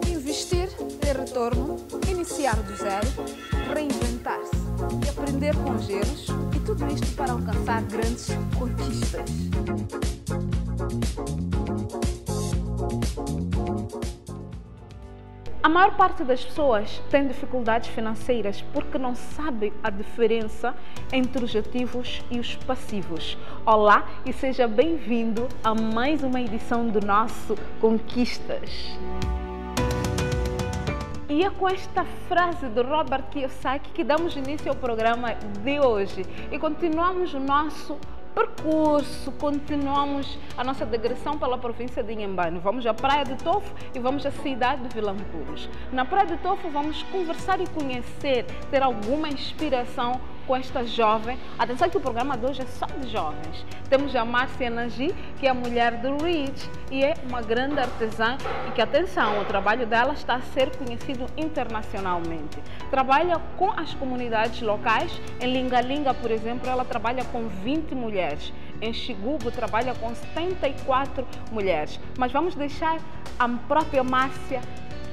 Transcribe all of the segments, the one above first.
Investir, ter retorno, iniciar do zero, reinventar-se e aprender com os erros, e tudo isto para alcançar grandes conquistas. A maior parte das pessoas tem dificuldades financeiras porque não sabe a diferença entre os ativos e os passivos. Olá e seja bem-vindo a mais uma edição do nosso Conquistas. E é com esta frase de Robert Kiyosaki que damos início ao programa de hoje e continuamos o nosso percurso, continuamos a nossa digressão pela província de Inhambane. Vamos à Praia de Tofo e vamos à cidade de Vilanculos. Na Praia de Tofo vamos conversar e conhecer, ter alguma inspiração com esta jovem. Atenção que o programa de hoje é só de jovens. Temos a Márcia Nangi, que é a mulher do Rich e é uma grande artesã e que, atenção, o trabalho dela está a ser conhecido internacionalmente. Trabalha com as comunidades locais. Em Lingalinga, por exemplo, ela trabalha com 20 mulheres. Em Xigubo trabalha com 74 mulheres. Mas vamos deixar a própria Márcia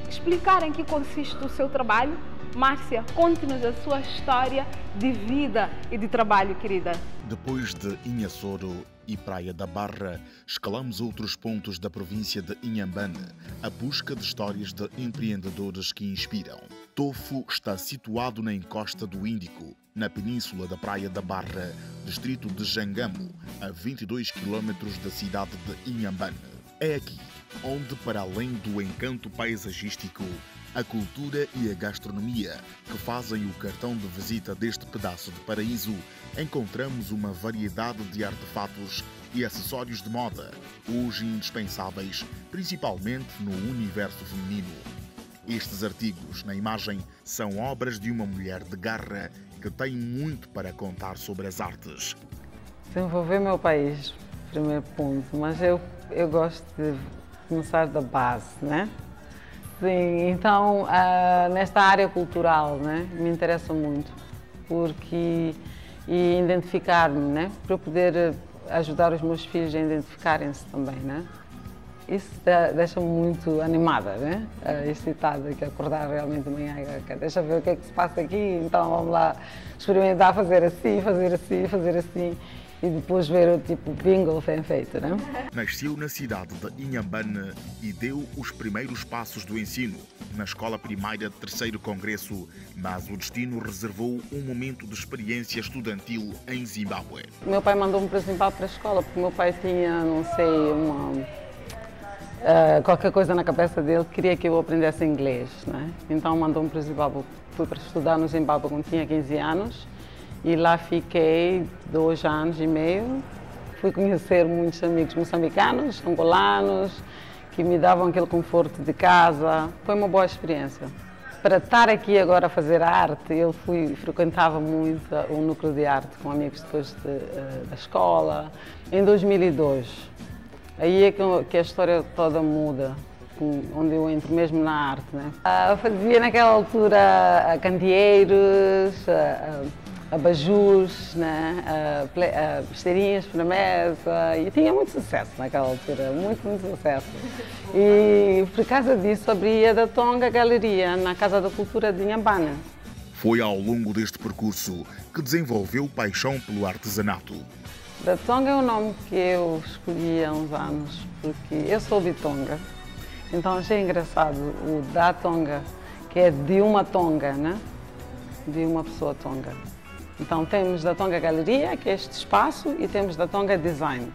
explicar em que consiste o seu trabalho. Márcia, conte-nos a sua história de vida e de trabalho, querida. Depois de Inhassoro e Praia da Barra, escalamos outros pontos da província de Inhambane, à busca de histórias de empreendedores que inspiram. Tofo está situado na encosta do Índico, na península da Praia da Barra, distrito de Jangamo, a 22 km da cidade de Inhambane. É aqui onde, para além do encanto paisagístico, a cultura e a gastronomia que fazem o cartão de visita deste pedaço de paraíso, encontramos uma variedade de artefatos e acessórios de moda, hoje indispensáveis, principalmente no universo feminino. Estes artigos, na imagem, são obras de uma mulher de garra que tem muito para contar sobre as artes. Desenvolver meu país, primeiro ponto, mas eu gosto de começar da base, né? Sim, então, nesta área cultural, né, me interessa muito, porque identificar-me, né, para eu poder ajudar os meus filhos a identificarem-se também, né? Isso deixa-me muito animada, né? Excitada, que acordar realmente de manhã, deixa ver o que é que se passa aqui, então vamos lá experimentar fazer assim, fazer assim, fazer assim. E depois ver o tipo bingo bem feito, né? Nasceu na cidade de Inhambane e deu os primeiros passos do ensino na escola primária de 3º Congresso, mas o destino reservou um momento de experiência estudantil em Zimbábue. Meu pai mandou-me para Zimbábue para a escola, porque meu pai tinha, não sei, qualquer coisa na cabeça dele, queria que eu aprendesse inglês, né? Então mandou-me para Zimbábue. Fui para estudar no Zimbábue quando tinha 15 anos. E lá fiquei 2 anos e meio. Fui conhecer muitos amigos moçambicanos, angolanos, que me davam aquele conforto de casa. Foi uma boa experiência. Para estar aqui agora a fazer arte, eu frequentava muito o núcleo de arte com amigos depois da escola. Em 2002, aí é que a história toda muda, onde eu entro mesmo na arte, né? Fazia naquela altura candeeiros, abajures, né? Besteirinhas para a mesa, e tinha muito sucesso naquela altura, muito sucesso. E por causa disso abri a da Tonga Galeria na Casa da Cultura de Inhambane. Foi ao longo deste percurso que desenvolveu paixão pelo artesanato. Da Tonga é o nome que eu escolhi há uns anos, porque eu sou de Tonga, então achei engraçado o da Tonga, que é de uma Tonga, né? De uma pessoa Tonga. Então temos da Tonga Galeria, que é este espaço, e temos da Tonga Design,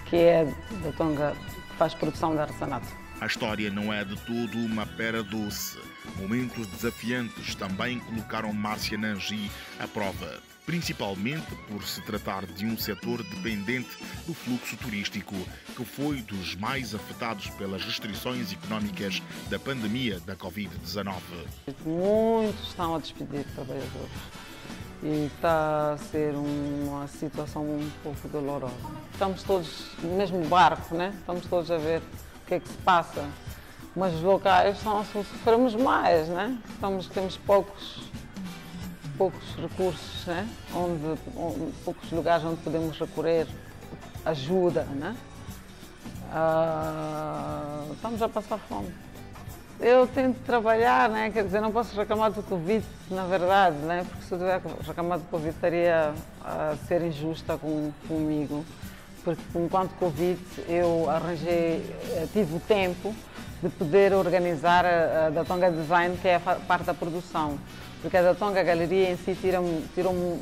que é da Tonga que faz produção de artesanato. A história não é de todo uma pera doce. Momentos desafiantes também colocaram Márcia Nangi à prova, principalmente por se tratar de um setor dependente do fluxo turístico, que foi dos mais afetados pelas restrições económicas da pandemia da Covid-19. Muitos estão a despedir trabalhadores. E está a ser uma situação um pouco dolorosa. Estamos todos no mesmo barco, né? Estamos todos a ver o que é que se passa. Mas os locais sofremos mais, né? Temos poucos poucos recursos, né? Poucos lugares onde podemos recorrer ajuda, né? Estamos a passar fome. Eu tento trabalhar, né? Quer dizer, não posso reclamar do Covid, na verdade, né? Porque se eu tiver reclamado do Covid, estaria a ser injusta comigo. Porque enquanto Covid eu tive o tempo de poder organizar a Datonga Design, que é a parte da produção. Porque a Datonga Galeria em si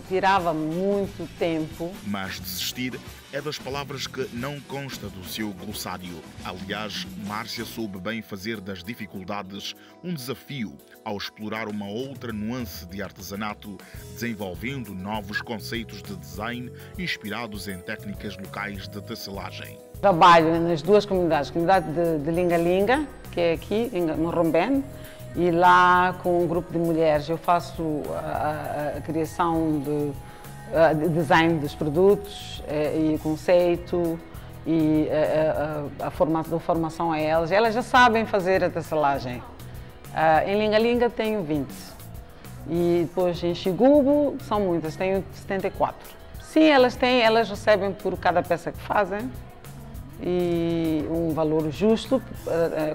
tirava muito tempo. Mas desistir é das palavras que não consta do seu glossário. Aliás, Márcia soube bem fazer das dificuldades um desafio ao explorar uma outra nuance de artesanato, desenvolvendo novos conceitos de design inspirados em técnicas locais de tecelagem. Trabalho nas duas comunidades, a comunidade de Linga-Linga, que é aqui no Rombén, e lá com um grupo de mulheres eu faço a criação de design dos produtos e conceito e a formação a elas. Elas já sabem fazer a tecelagem. Em Linga-Linga tenho 20 e depois em Xigubo são muitas, tenho 74. Sim, elas recebem por cada peça que fazem e um valor justo,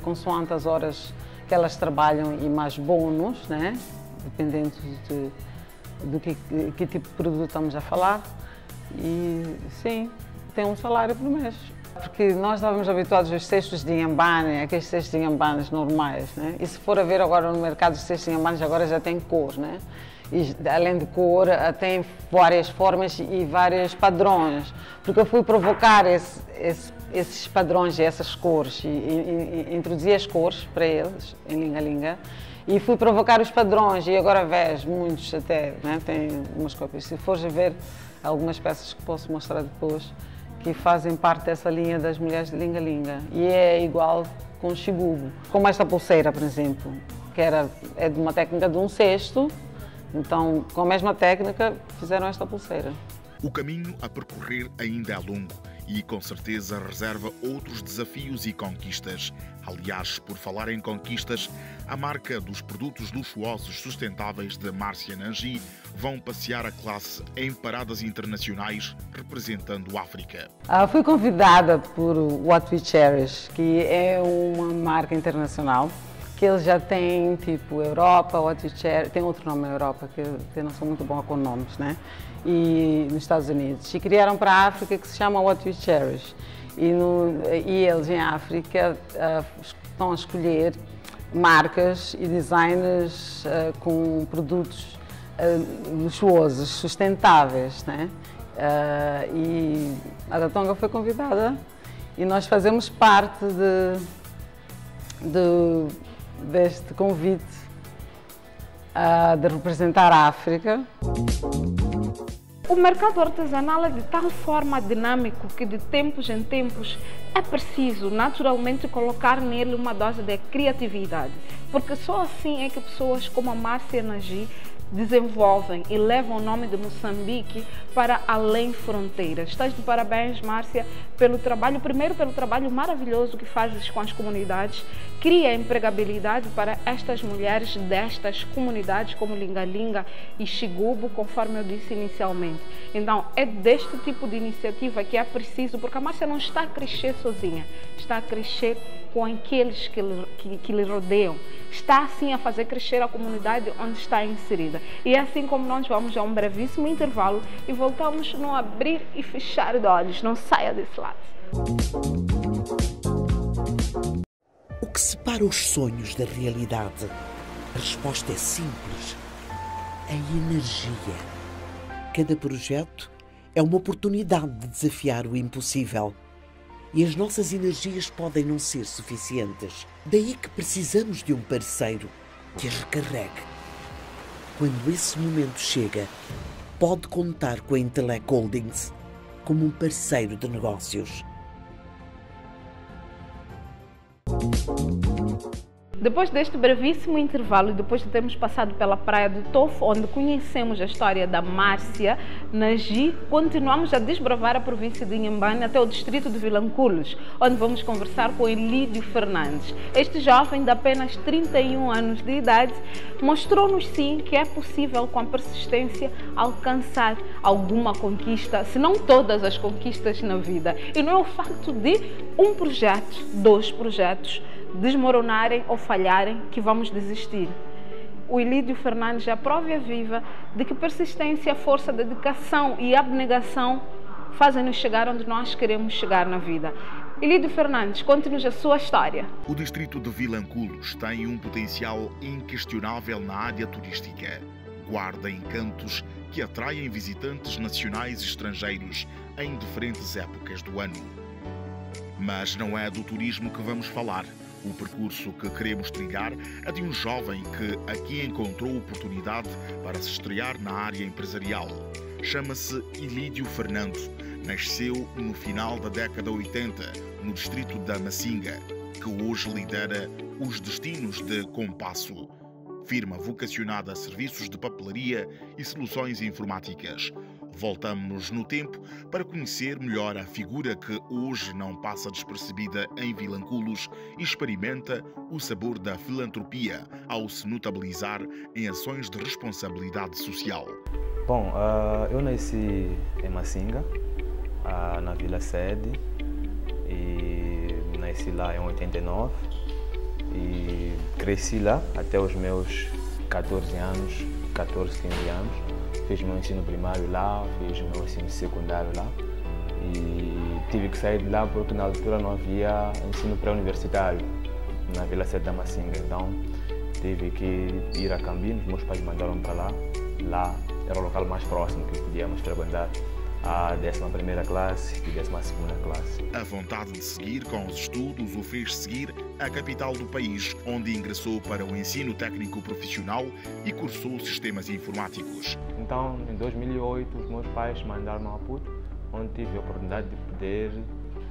consoante as horas que elas trabalham e mais bônus, né? Dependendo do que tipo de produto estamos a falar. E sim, tem um salário por mês. Porque nós estávamos habituados aos cestos de Inhambane, aqueles cestos de Inhambane normais, né? E se for a ver agora no mercado os cestos de Inhambane agora já tem cor, né? E além de cor, tem várias formas e vários padrões. Porque eu fui provocar esses padrões e essas cores e introduzi as cores para eles em Linga-Linga e fui provocar os padrões e agora vês muitos até, né? Tem umas cópias. Se fores a ver algumas peças que posso mostrar depois que fazem parte dessa linha das mulheres de Linga-Linga e é igual com o Xigubo. Como esta pulseira, por exemplo, que é de uma técnica de um cesto. Então, com a mesma técnica, fizeram esta pulseira. O caminho a percorrer ainda é longo e, com certeza, reserva outros desafios e conquistas. Aliás, por falar em conquistas, a marca dos produtos luxuosos sustentáveis de Márcia Nanji vão passear a classe em paradas internacionais representando a África. Fui convidada por What We Cherish, que é uma marca internacional que eles já têm, tipo, Europa, What We Cherish, tem outro nome na Europa, que eu não sou muito boa com nomes, né? E nos Estados Unidos. E criaram para a África que se chama What We Cherish. E eles em África estão a escolher marcas e designers com produtos luxuosos, sustentáveis, né? E a Datonga foi convidada e nós fazemos parte deste convite de representar a África. O mercado artesanal é de tal forma dinâmico que de tempos em tempos é preciso naturalmente colocar nele uma dose de criatividade, porque só assim é que pessoas como a Márcia Nanji desenvolvem e levam o nome de Moçambique para além fronteiras. Estás de parabéns, Márcia, pelo trabalho, primeiro pelo trabalho maravilhoso que fazes com as comunidades, cria empregabilidade para estas mulheres destas comunidades como Linga-Linga e Xigubo, conforme eu disse inicialmente. Então, é deste tipo de iniciativa que é preciso, porque a Márcia não está a crescer sozinha, está a crescer com aqueles que lhe rodeiam, está assim a fazer crescer a comunidade onde está inserida. E é assim como nós vamos a um brevíssimo intervalo e voltamos no abrir e fechar de olhos. Não saia desse lado. O que separa os sonhos da realidade? A resposta é simples: a energia. Cada projeto é uma oportunidade de desafiar o impossível. E as nossas energias podem não ser suficientes. Daí que precisamos de um parceiro que as recarregue. Quando esse momento chega, pode contar com a Intelec Holdings como um parceiro de negócios. Depois deste brevíssimo intervalo e depois de termos passado pela praia do Tofo, onde conhecemos a história da Márcia Nagi, continuamos a desbravar a província de Inhambane até o distrito de Vilanculos, onde vamos conversar com Elídio Fernandes. Este jovem de apenas 31 anos de idade mostrou-nos sim que é possível, com a persistência, alcançar alguma conquista, se não todas as conquistas na vida. E não é o facto de um projeto, 2 projetos, desmoronarem ou falharem que vamos desistir. O Elídio Fernandes é a prova viva de que persistência, força, dedicação e abnegação fazem-nos chegar onde nós queremos chegar na vida. Elídio Fernandes, conte-nos a sua história. O distrito de Vilanculos tem um potencial inquestionável na área turística. Guarda encantos que atraem visitantes nacionais e estrangeiros em diferentes épocas do ano. Mas não é do turismo que vamos falar. O percurso que queremos trilhar é de um jovem que aqui encontrou oportunidade para se estrear na área empresarial. Chama-se Elídio Fernandes. Nasceu no final da década 80, no distrito da Macinga, que hoje lidera os destinos de Compasso, firma vocacionada a serviços de papelaria e soluções informáticas. Voltamos no tempo para conhecer melhor a figura que hoje não passa despercebida em Vilanculos e experimenta o sabor da filantropia ao se notabilizar em ações de responsabilidade social. Bom, eu nasci em Macinga, na Vila Sede, e nasci lá em 89 e cresci lá até os meus 14 anos, 15 anos. Fiz meu ensino primário lá, fiz meu ensino secundário lá e tive que sair de lá porque na altura não havia ensino pré-universitário na Vila Sede da Macinga. Então tive que ir a Campinas, meus pais me mandaram para lá. Lá era o local mais próximo que podíamos frequentar a 11ª classe e 12ª classe. A vontade de seguir com os estudos o fez seguir a capital do país, onde ingressou para o ensino técnico profissional e cursou sistemas informáticos. Então, em 2008, os meus pais mandaram-me a Maputo, onde tive a oportunidade de poder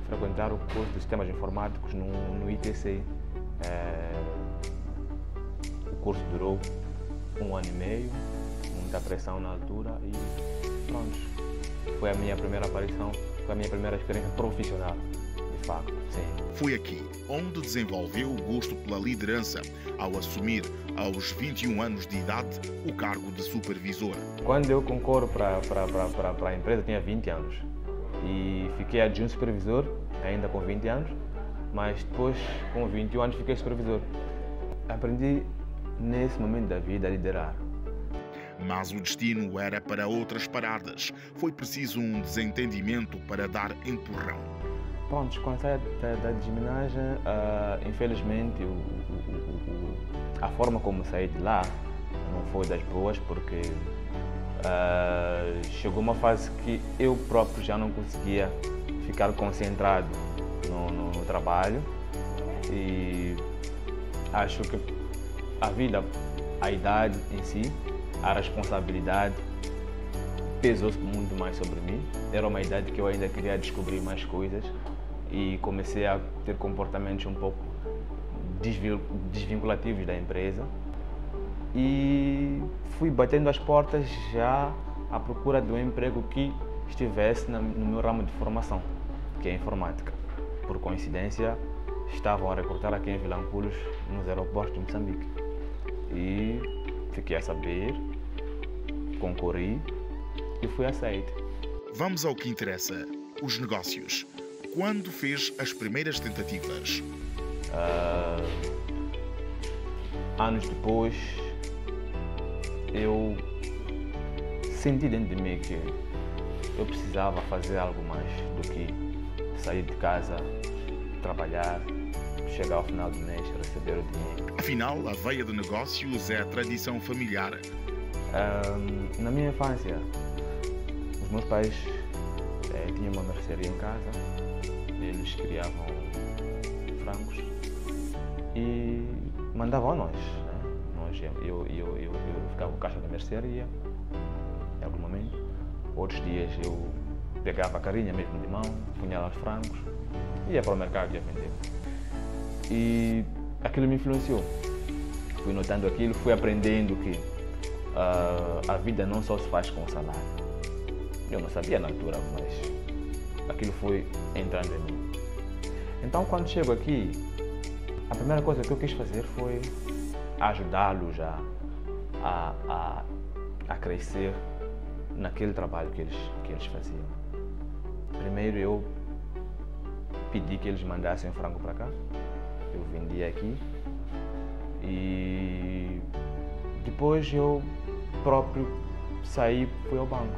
frequentar o curso de sistemas informáticos no ITC. O curso durou 1 ano e meio, muita pressão na altura e pronto. Foi a minha primeira aparição, foi a minha primeira experiência profissional, de facto, sim. Foi aqui onde desenvolveu o gosto pela liderança, ao assumir, aos 21 anos de idade, o cargo de supervisor. Quando eu concorro para a empresa, tinha 20 anos e fiquei adjunto supervisor, ainda com 20 anos, mas depois, com 21 anos, fiquei supervisor. Aprendi, nesse momento da vida, a liderar. Mas o destino era para outras paradas. Foi preciso um desentendimento para dar empurrão. Pronto, quando saí da desminagem, infelizmente, a forma como saí de lá não foi das boas, porque chegou uma fase que eu próprio já não conseguia ficar concentrado no trabalho e acho que a vida, a idade em si, a responsabilidade pesou muito mais sobre mim. Era uma idade que eu ainda queria descobrir mais coisas e comecei a ter comportamentos um pouco desvinculativos da empresa e fui batendo as portas já à procura de um emprego que estivesse no meu ramo de formação, que é a informática. Por coincidência, estavam a recrutar aqui em Vilanculos, nos aeroportos de Moçambique. E fiquei a saber, concorri e fui aceito. Vamos ao que interessa, os negócios. Quando fez as primeiras tentativas? Anos depois, eu senti dentro de mim que eu precisava fazer algo mais do que sair de casa, trabalhar, chegar ao final do mês, receber o dinheiro. Afinal, a veia de negócios é a tradição familiar. Na minha infância, os meus pais tinham uma mercearia em casa, eles criavam frangos e mandavam a nós. Né? Eu ficava com o caixa da mercearia, em algum momento. Outros dias eu pegava a carinha mesmo de mão, punha lá os frangos, ia para o mercado e ia vender. E aquilo me influenciou. Fui notando aquilo, fui aprendendo que a vida não só se faz com salário. Eu não sabia na altura, mas aquilo foi entrando em mim. Então, quando chego aqui, a primeira coisa que eu quis fazer foi ajudá-los a crescer naquele trabalho que eles faziam. Primeiro eu pedi que eles mandassem frango para cá, eu vendia aqui e depois eu próprio saí, fui ao banco.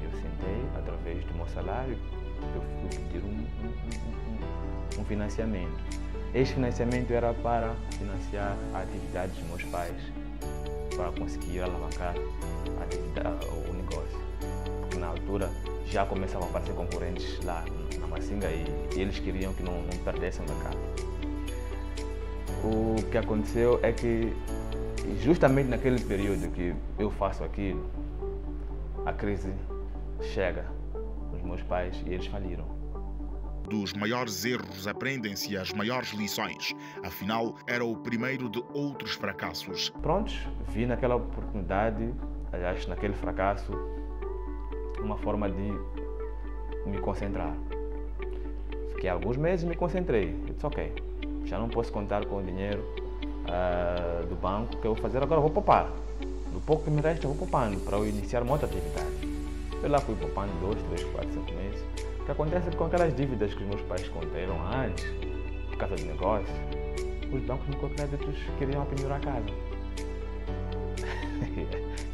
Eu sentei, através do meu salário, eu fui pedir um financiamento. Este financiamento era para financiar a atividade dos meus pais, para conseguir alavancar o negócio. Porque na altura já começavam a aparecer concorrentes lá na Masinga e eles queriam que não perdessem o mercado. O que aconteceu é que justamente naquele período que eu faço aquilo, a crise chega nos meus pais e eles faliram. Dos maiores erros aprendem-se as maiores lições. Afinal, era o primeiro de outros fracassos. Prontos, vi naquela oportunidade, aliás, naquele fracasso, uma forma de me concentrar. Fiquei alguns meses e me concentrei. Eu disse, ok, já não posso contar com o dinheiro do banco que eu vou fazer agora, eu vou poupar. No pouco que me resta, eu vou poupando para eu iniciar uma outra atividade. Eu lá fui poupando 2, 3, 4, 5 meses. O que acontece é que com aquelas dívidas que os meus pais contraíram antes, por causa de negócio, os bancos microcréditos queriam penhorar a casa.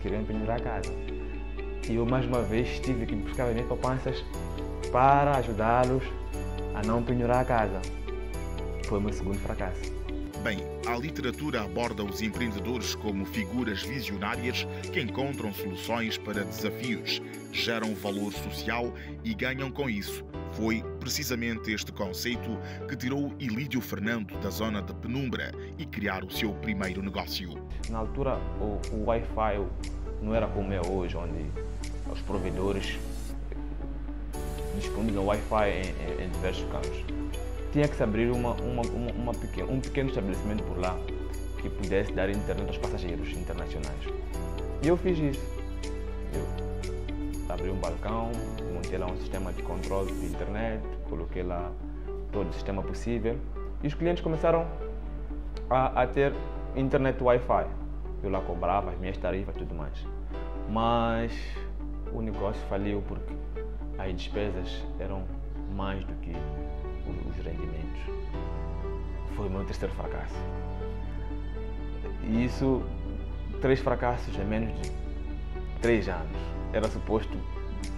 Queriam penhorar a casa. E eu mais uma vez tive que buscar as minhas poupanças para ajudá-los a não penhorar a casa. Foi o meu segundo fracasso. Bem, a literatura aborda os empreendedores como figuras visionárias que encontram soluções para desafios, geram valor social e ganham com isso. Foi precisamente este conceito que tirou Ilídio Fernando da zona de penumbra e criar o seu primeiro negócio. Na altura, o Wi-Fi não era como é hoje, onde os provedores disponibilizam Wi-Fi em diversos campos. Tinha que se abrir um pequeno estabelecimento por lá que pudesse dar internet aos passageiros internacionais. E eu fiz isso. Eu abri um balcão, montei lá um sistema de controle de internet, coloquei lá todo o sistema possível e os clientes começaram a ter internet Wi-Fi. Eu lá cobrava as minhas tarifas e tudo mais. Mas o negócio faliu porque as despesas eram mais do que os rendimentos. Foi o meu terceiro fracasso. E isso, 3 fracassos em menos de 3 anos. Era suposto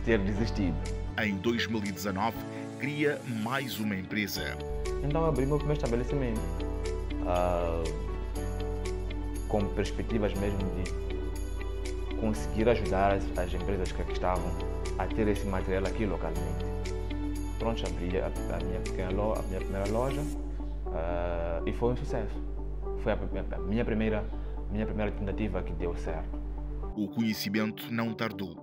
ter desistido. Em 2019, cria mais uma empresa. Então abri meu primeiro estabelecimento, com perspectivas mesmo de conseguir ajudar as empresas que aqui estavam a ter esse material aqui localmente. Pronto, abri a minha primeira loja e foi um sucesso. Foi a minha primeira tentativa que deu certo. O conhecimento não tardou.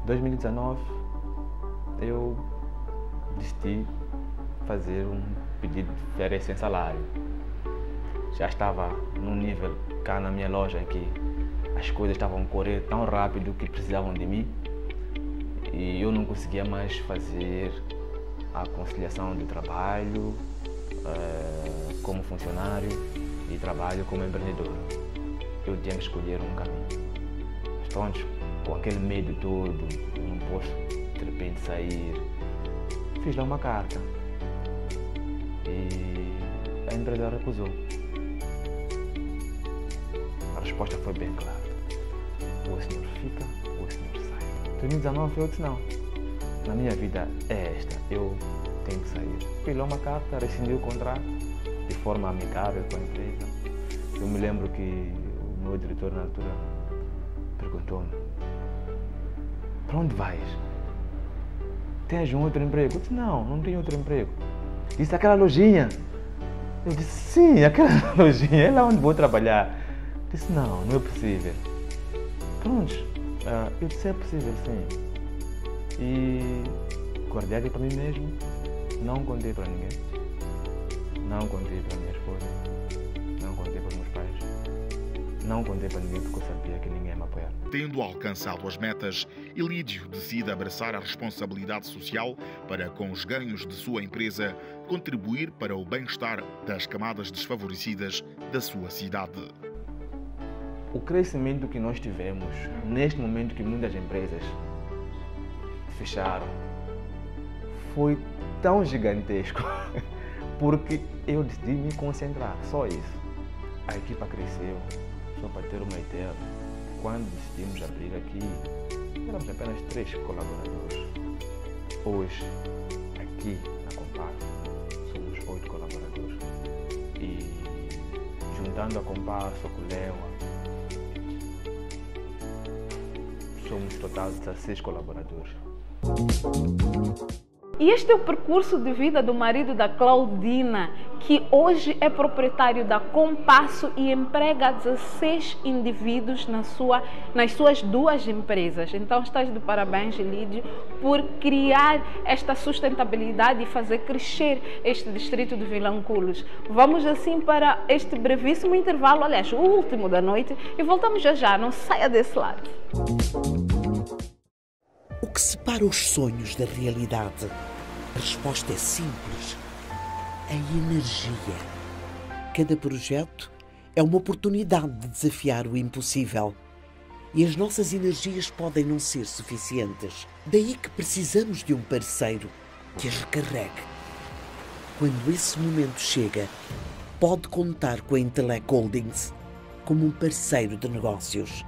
Em 2019, eu decidi fazer um pedido de férias sem salário. Já estava num nível cá na minha loja em que as coisas estavam a correr tão rápido que precisavam de mim. E eu não conseguia mais fazer a conciliação de trabalho como funcionário e trabalho como empreendedor. Eu tinha que escolher um caminho. Mas pronto, com aquele medo todo, eu não posso de repente sair. Fiz lá uma carta e a empresa recusou. A resposta foi bem clara. Ou o senhor fica, ou o senhor sai. Em 2019 eu disse não. Na minha vida é esta, eu tenho que sair. Fiz lá uma carta, rescindi o contrato de forma amigável com a empresa. Eu me lembro que o meu diretor na altura perguntou-me: para onde vais? Tens um outro emprego? Eu disse: não tenho outro emprego. Disse: aquela lojinha. Eu disse: sim, aquela lojinha, é lá onde vou trabalhar. Eu disse: não é possível. Pronto, eu disse: é possível, sim. E guardei aquilo para mim mesmo, não contei para ninguém. Não contei para a minha esposa, não contei para os meus pais, não contei para ninguém porque eu sabia que ninguém ia me apoiar. Tendo alcançado as metas, Elídio decide abraçar a responsabilidade social para, com os ganhos de sua empresa, contribuir para o bem-estar das camadas desfavorecidas da sua cidade. O crescimento que nós tivemos, neste momento que muitas empresas fecharam, foi tão gigantesco, porque eu decidi me concentrar, só isso. A equipa cresceu, só para ter uma ideia, quando decidimos abrir aqui, éramos apenas 3 colaboradores. Hoje, aqui na Compar, somos 8 colaboradores. E juntando a Compar, Socolewa, somos total de 16 colaboradores. E este é o percurso de vida do marido da Claudina, que hoje é proprietário da Compasso e emprega 16 indivíduos nas suas 2 empresas. Então, estás de parabéns, Elídio, por criar esta sustentabilidade e fazer crescer este distrito de Vilanculos. Vamos assim para este brevíssimo intervalo, aliás, o último da noite, e voltamos já, não saia desse lado. O que separa os sonhos da realidade? A resposta é simples: a energia. Cada projeto é uma oportunidade de desafiar o impossível. E as nossas energias podem não ser suficientes. Daí que precisamos de um parceiro que as recarregue. Quando esse momento chega, pode contar com a Intelec Holdings como um parceiro de negócios.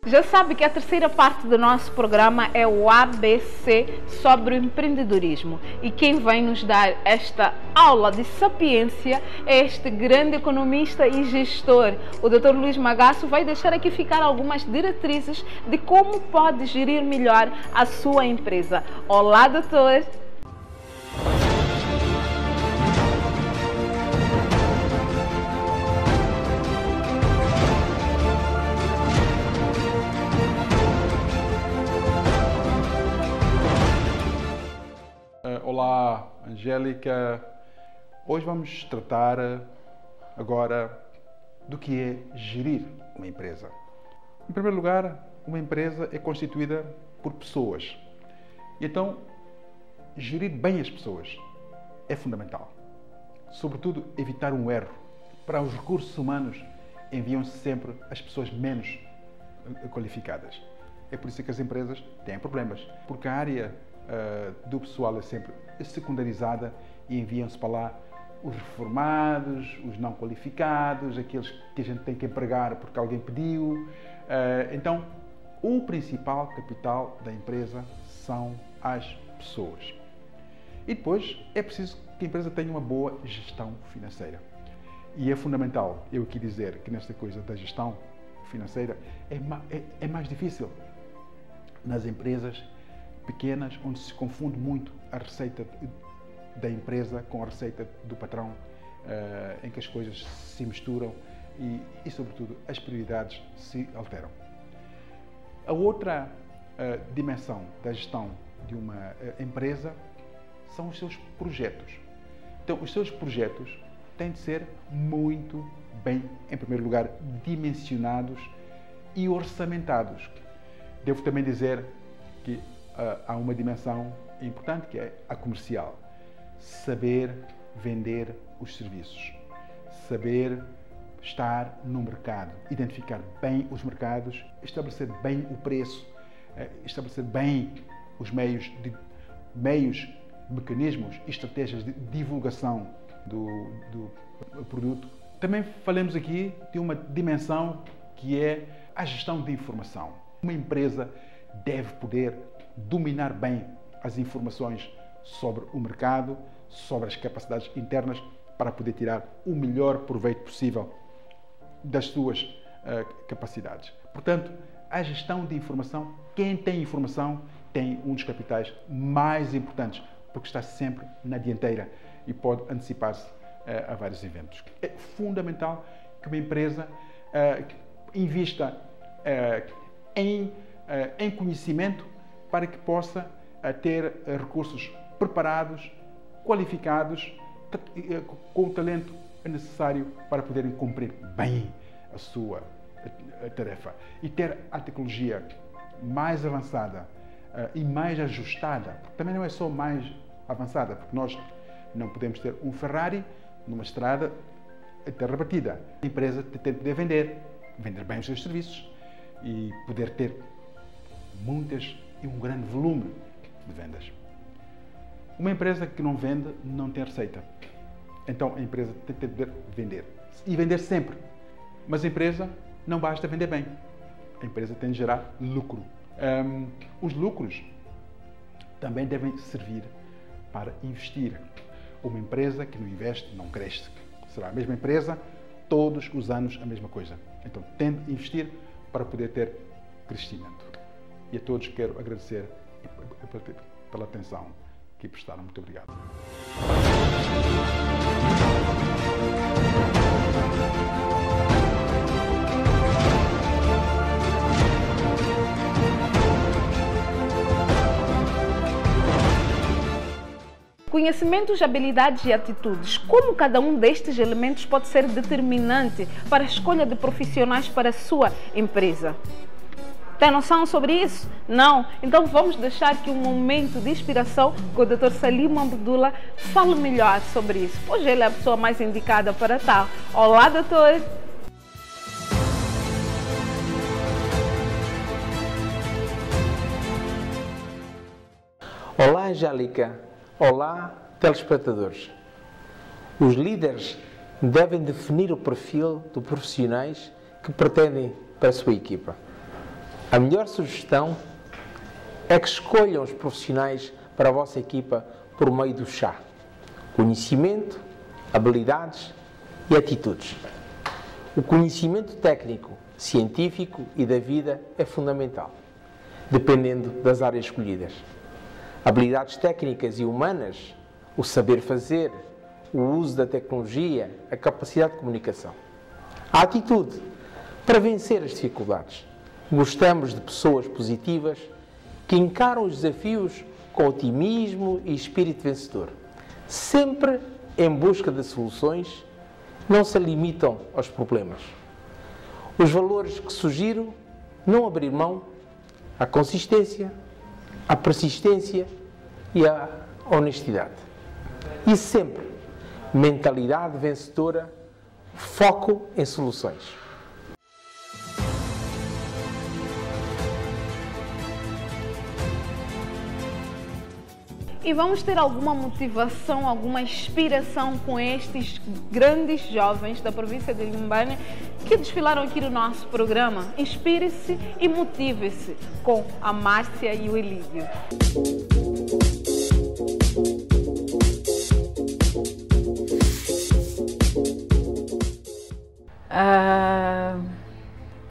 Já sabe que a terceira parte do nosso programa é o ABC sobre o empreendedorismo. E quem vai nos dar esta aula de sapiência é este grande economista e gestor. O Dr. Luís Magasso vai deixar aqui ficar algumas diretrizes de como pode gerir melhor a sua empresa. Olá, doutor! Olá, Angélica. Hoje vamos tratar agora do que é gerir uma empresa. Em primeiro lugar, uma empresa é constituída por pessoas. Então, gerir bem as pessoas é fundamental. Sobretudo, evitar um erro. Para os recursos humanos, enviam-se sempre as pessoas menos qualificadas. É por isso que as empresas têm problemas, porque a área do pessoal é sempre secundarizada e enviam-se para lá os reformados, os não qualificados, aqueles que a gente tem que empregar porque alguém pediu. Então, o principal capital da empresa são as pessoas. E depois é preciso que a empresa tenha uma boa gestão financeira. E é fundamental eu aqui dizer que nesta coisa da gestão financeira é mais difícil nas empresas pequenas, onde se confunde muito a receita da empresa com a receita do patrão, em que as coisas se misturam e sobretudo, as prioridades se alteram. A outra dimensão da gestão de uma empresa são os seus projetos. Então, os seus projetos têm de ser muito bem, em primeiro lugar, dimensionados e orçamentados. Devo também dizer que há uma dimensão importante que é a comercial. Saber vender os serviços, saber estar no mercado, identificar bem os mercados, estabelecer bem o preço, estabelecer bem os meios, mecanismos e estratégias de divulgação do produto. Também falamos aqui de uma dimensão que é a gestão de informação. Uma empresa deve poder dominar bem as informações sobre o mercado, sobre as capacidades internas, para poder tirar o melhor proveito possível das suas capacidades. Portanto, a gestão de informação, quem tem informação tem um dos capitais mais importantes, porque está sempre na dianteira e pode antecipar-se a vários eventos. É fundamental que uma empresa invista em conhecimento para que possa a ter recursos preparados, qualificados, com o talento necessário para poderem cumprir bem a sua tarefa. E ter a tecnologia mais avançada e mais ajustada, porque também não é só mais avançada, porque nós não podemos ter um Ferrari numa estrada a terra batida. A empresa tem de poder vender bem os seus serviços e poder ter muitas e um grande volume de vendas. Uma empresa que não vende não tem receita. Então a empresa tem de poder vender. E vender sempre. Mas a empresa não basta vender bem. A empresa tem de gerar lucro. Os lucros também devem servir para investir. Uma empresa que não investe não cresce. Será a mesma empresa, todos os anos a mesma coisa. Então tem de investir para poder ter crescimento. E a todos quero agradecer pela atenção que prestaram. Muito obrigado. Conhecimentos, habilidades e atitudes. Como cada um destes elementos pode ser determinante para a escolha de profissionais para a sua empresa? Tem noção sobre isso? Não? Então vamos deixar aqui um momento de inspiração com o Dr. Salim Abdullah fale melhor sobre isso, pois ele é a pessoa mais indicada para tal. Olá, doutor! Olá, Angélica! Olá, telespectadores! Os líderes devem definir o perfil de profissionais que pretendem para a sua equipa. A melhor sugestão é que escolham os profissionais para a vossa equipa por meio do chá. Conhecimento, habilidades e atitudes. O conhecimento técnico, científico e da vida é fundamental, dependendo das áreas escolhidas. Habilidades técnicas e humanas, o saber fazer, o uso da tecnologia, a capacidade de comunicação. A atitude, para vencer as dificuldades. Gostamos de pessoas positivas que encaram os desafios com otimismo e espírito vencedor, sempre em busca de soluções, não se limitam aos problemas. Os valores que sugiro, não abrir mão, a consistência, a persistência e a honestidade. E sempre, mentalidade vencedora, foco em soluções. E vamos ter alguma motivação, alguma inspiração com estes grandes jovens da província de Inhambane que desfilaram aqui no nosso programa. Inspire-se e motive-se com a Márcia e o Elídio.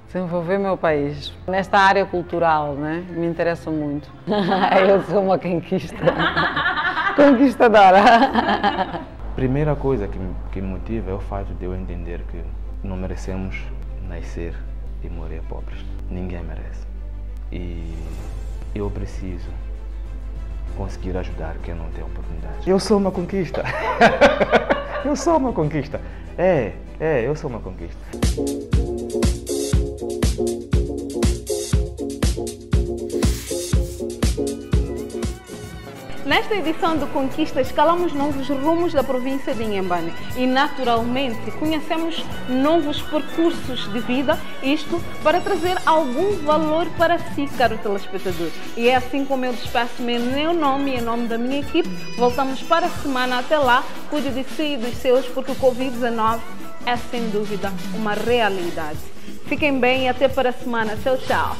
Desenvolver meu país. Nesta área cultural, né? Me interessa muito. Eu sou uma conquistadora. Primeira coisa que me motiva é o fato de eu entender que não merecemos nascer e morrer pobres. Ninguém merece. E eu preciso conseguir ajudar quem não tem oportunidade. Eu sou uma conquista. Eu sou uma conquista. Eu sou uma conquista. Nesta edição do Conquista, escalamos novos rumos da província de Inhambane e, naturalmente, conhecemos novos percursos de vida, isto para trazer algum valor para si, caro telespectador. E é assim como eu despeço-me em meu nome e em nome da minha equipe. Voltamos para a semana. Até lá, cuide de si e dos seus, porque o Covid-19 é, sem dúvida, uma realidade. Fiquem bem e até para a semana. Tchau, tchau.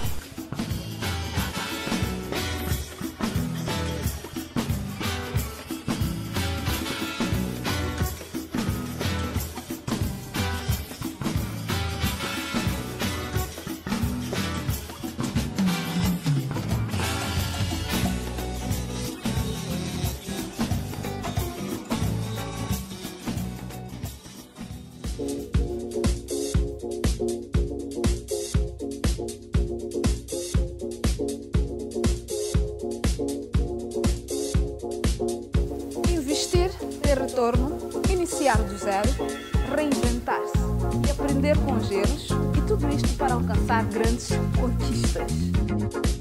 retorno, iniciar do zero, reinventar-se e aprender com os erros, e tudo isto para alcançar grandes conquistas.